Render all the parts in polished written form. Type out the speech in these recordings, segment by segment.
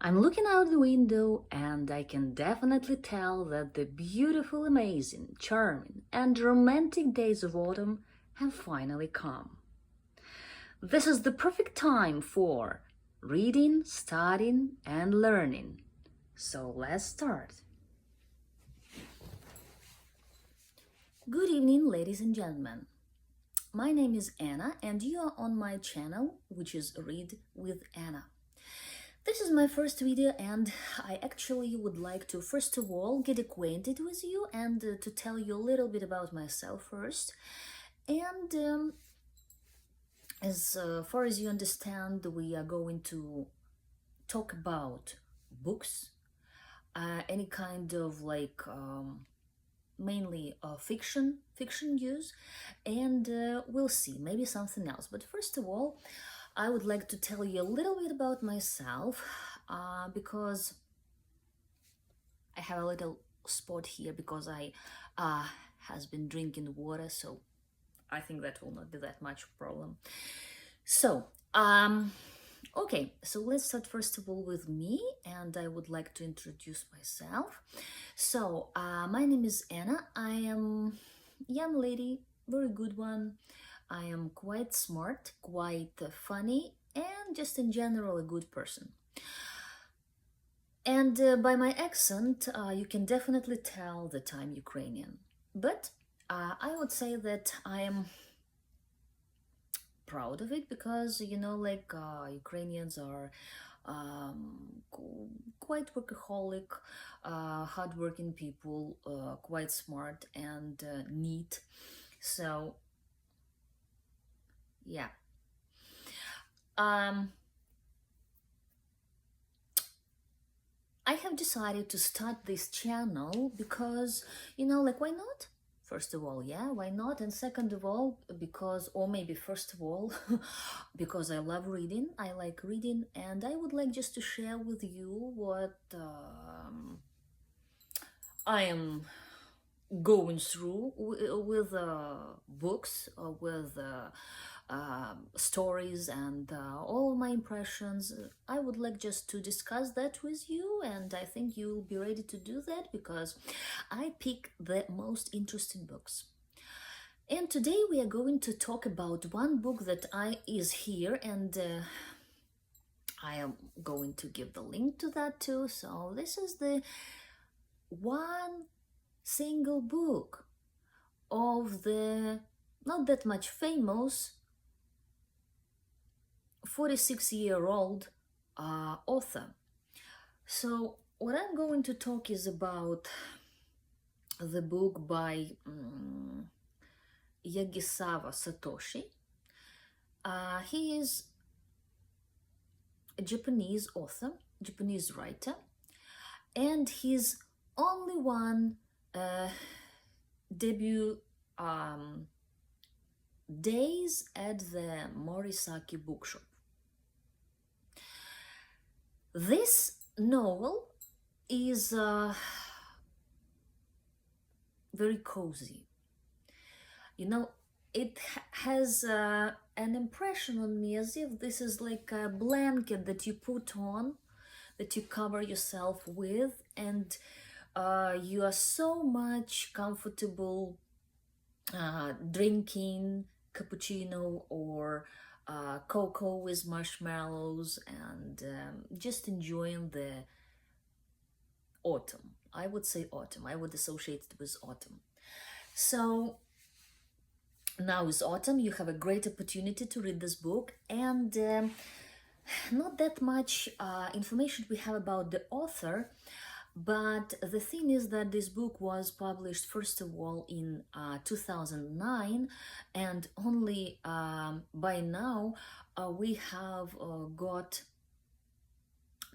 I'm looking out the window and I can definitely tell that the beautiful, amazing, charming, and romantic days of autumn have finally come. This is the perfect time for reading, studying, and learning. So let's start. Good evening, ladies and gentlemen. My name is Anna, and you are on my channel, which is Read with Anna. This is my first video, and I actually would like to first of all get acquainted with you and to tell you a little bit about myself first. And as far as you understand, we are going to talk about books, any kind of mainly fiction news, and we'll see, maybe something else. But first of all, I would like to tell you a little bit about myself because I have a little spot here because I has been drinking water, so I think that will not be that much problem. So, okay, so let's start first of all with me, and I would like to introduce myself. So, my name is Anna. I am a young lady, very good one. I am quite smart, quite funny, and just in general a good person. And by my accent, you can definitely tell that I'm Ukrainian. But I would say that I am proud of it because, Ukrainians are quite workaholic, hardworking people, quite smart and neat. So yeah. I have decided to start this channel because, why not? First of all, yeah, why not? And second of all, because, or maybe first of all, because I love reading, I like reading, and I would like just to share with you what I am going through with books, with stories, and all my impressions. I would like just to discuss that with you, and I think you will be ready to do that because I pick the most interesting books. And today we are going to talk about one book that is here, and I am going to give the link to that too. So this is the one single book of the not that much famous 46-year-old author. So what I'm going to talk is about the book by Jagisawa Satoshi. He is a Japanese author, Japanese writer, and his only one debut days at the Morisaki Bookshop. This novel is very cozy. It has an impression on me as if this is like a blanket that you put on, that you cover yourself with, and you are so much comfortable drinking cappuccino or cocoa with marshmallows and just enjoying the autumn. I would say autumn. I would associate it with autumn. So now is autumn. You have a great opportunity to read this book, and not that much information we have about the author. But the thing is that this book was published, first of all, in 2009, and only by now we have got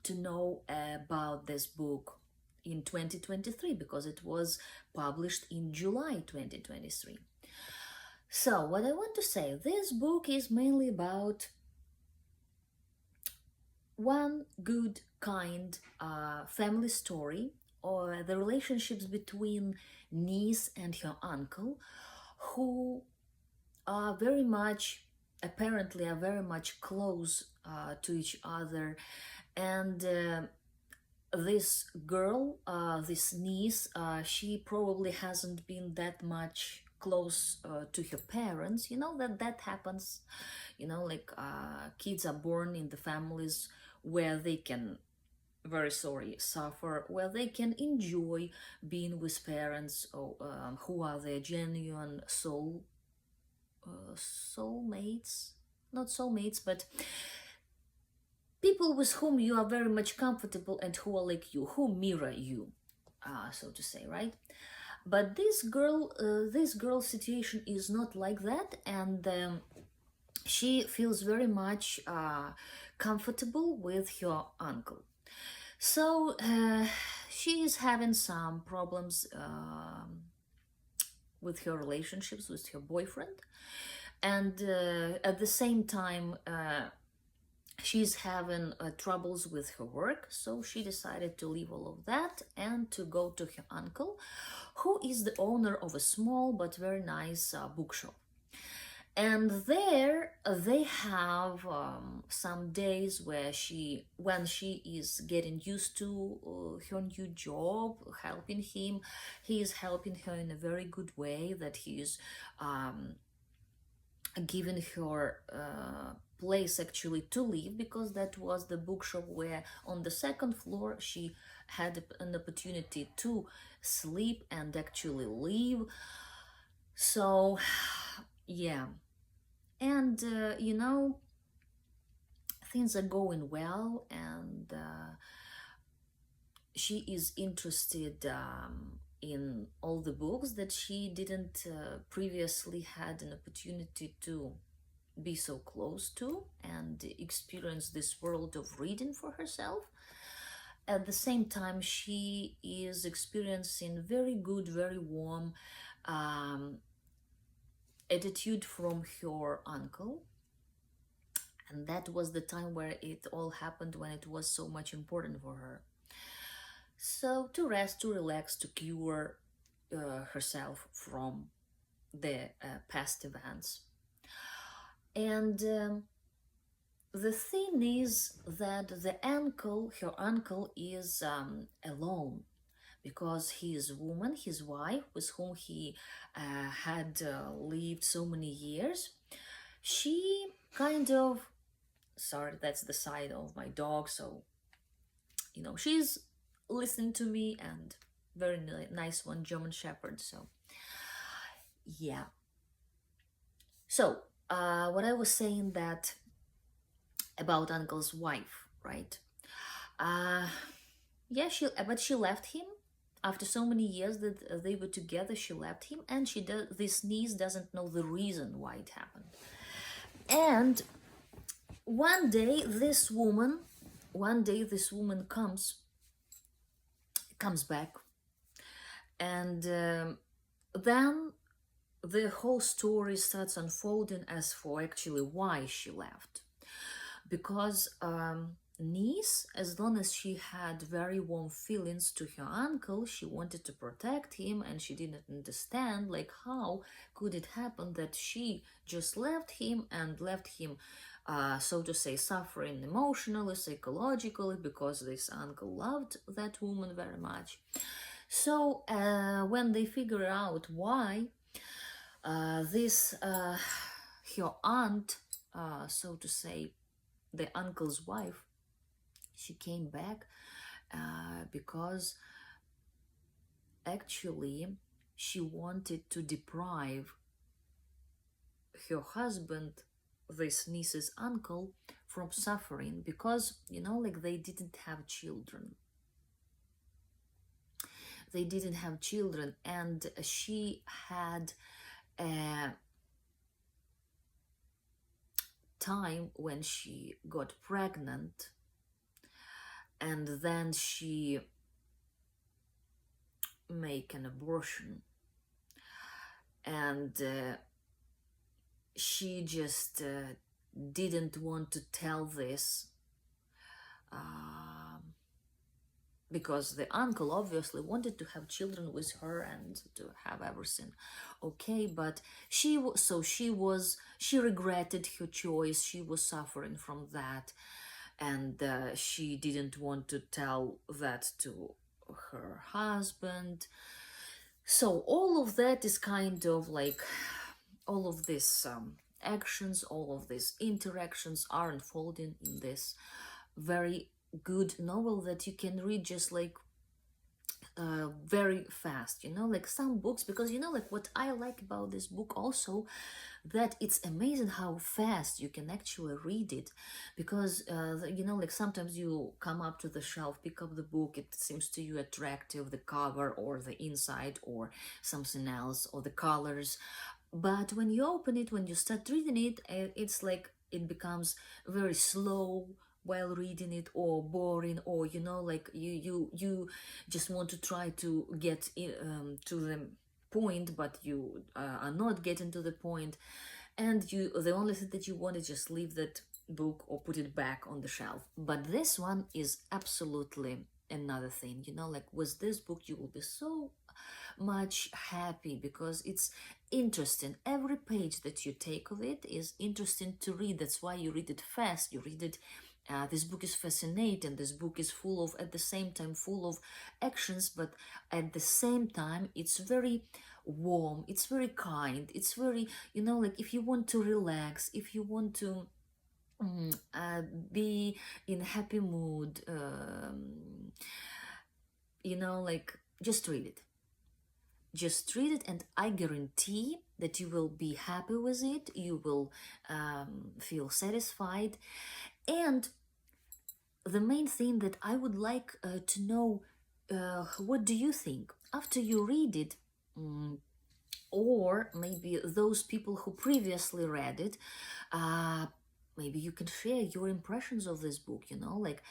to know about this book in 2023 because it was published in July 2023. So what I want to say, this book is mainly about one good, kind family story, or the relationships between niece and her uncle, who are very much, apparently are very much close to each other, and this girl, this niece, she probably hasn't been that much close to her parents. You know that happens. You know, like kids are born in the families where they can, very sorry, suffer, where they can enjoy being with parents or, who are their genuine soulmates, not soulmates, but people with whom you are very much comfortable and who are like you, who mirror you, so to say, right? But this girl situation is not like that, and she feels very much comfortable with her uncle. So she is having some problems with her relationships with her boyfriend, and at the same time she's having troubles with her work, so she decided to leave all of that and to go to her uncle, who is the owner of a small but very nice bookshop. And there they have some days where when she is getting used to her new job, helping him, he is helping her in a very good way, that he is um, giving her place actually to live, because that was the bookshop where on the second floor she had an opportunity to sleep and actually live. So yeah, and things are going well, and she is interested in all the books that she didn't previously had an opportunity to be so close to and experience this world of reading for herself. At the same time, she is experiencing very good, very warm um, attitude from her uncle. And that was the time where it all happened, when it was so much important for her. So to rest, to relax, to cure herself from the past events. And the thing is that her uncle is alone, because his woman, his wife, with whom he had lived so many years, she kind of, sorry, that's the side of my dog, so she's listening to me, and very nice one, German Shepherd. So yeah. So what I was saying, that about uncle's wife, right? uh yeah, but she left him after so many years that they were together. She left him, and this niece doesn't know the reason why it happened. And one day this woman comes back, and then the whole story starts unfolding as for actually why she left. Because niece, as long as she had very warm feelings to her uncle, she wanted to protect him, and she didn't understand, like, how could it happen that she just left him, and left him so to say, suffering emotionally, psychologically, because this uncle loved that woman very much. So when they figure out why, this her aunt, so to say, the uncle's wife, she came back because actually she wanted to deprive her husband, this niece's uncle, from suffering, because like, they didn't have children. And she had a time when she got pregnant, and then she make an abortion, and she just didn't want to tell this, because the uncle obviously wanted to have children with her and to have everything okay. But she regretted her choice. She was suffering from that, and she didn't want to tell that to her husband. So all of that is kind of like all of these actions, all of these interactions are unfolding in this very good novel that you can read just like very fast, you know, like some books, because you know, like what I like about this book also, that it's amazing how fast you can actually read it, because you know, like sometimes you come up to the shelf, pick up the book, it seems to you attractive, the cover or the inside or something else or the colors, but when you open it, when you start reading it, it's like it becomes very slow while reading it, or boring, or you know, like you just want to try to get to the point, but you are not getting to the point, and you, the only thing that you want is just leave that book or put it back on the shelf. But this one is absolutely another thing, you know, like with this book you will be so much happy because it's interesting. Every page that you take of it is interesting to read. That's why you read it fast. You read it. This book is fascinating. This book is full of, at the same time, full of actions, but at the same time, it's very warm. It's very kind. It's very, you know, like if you want to relax, if you want to be in happy mood, you know, like just read it. Just read it, and I guarantee that you will be happy with it. You will feel satisfied. And the main thing that I would like to know, what do you think after you read it? Or maybe those people who previously read it, uh, maybe you can share your impressions of this book, you know, like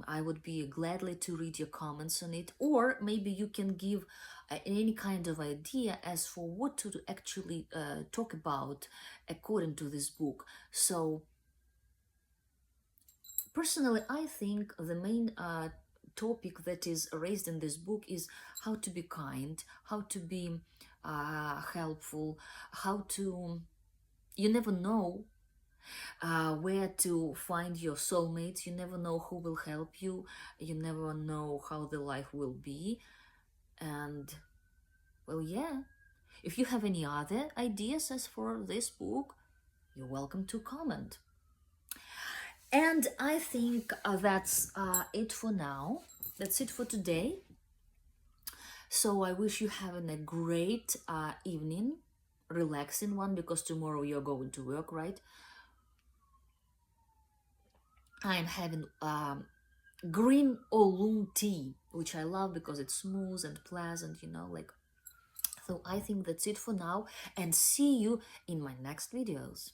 I would be gladly to read your comments on it, or maybe you can give any kind of idea as for what to actually talk about according to this book. So personally, I think the main topic that is raised in this book is how to be kind, how to be helpful, how to, you never know where to find your soulmates. You never know who will help you. You never know how the life will be. And well, yeah. If you have any other ideas as for this book, you're welcome to comment. And I think that's it for now. That's it for today. So I wish you having a great evening, relaxing one, because tomorrow you're going to work, right? I'm having green oolong tea, which I love because it's smooth and pleasant, you know, like. So I think that's it for now, and see you in my next videos.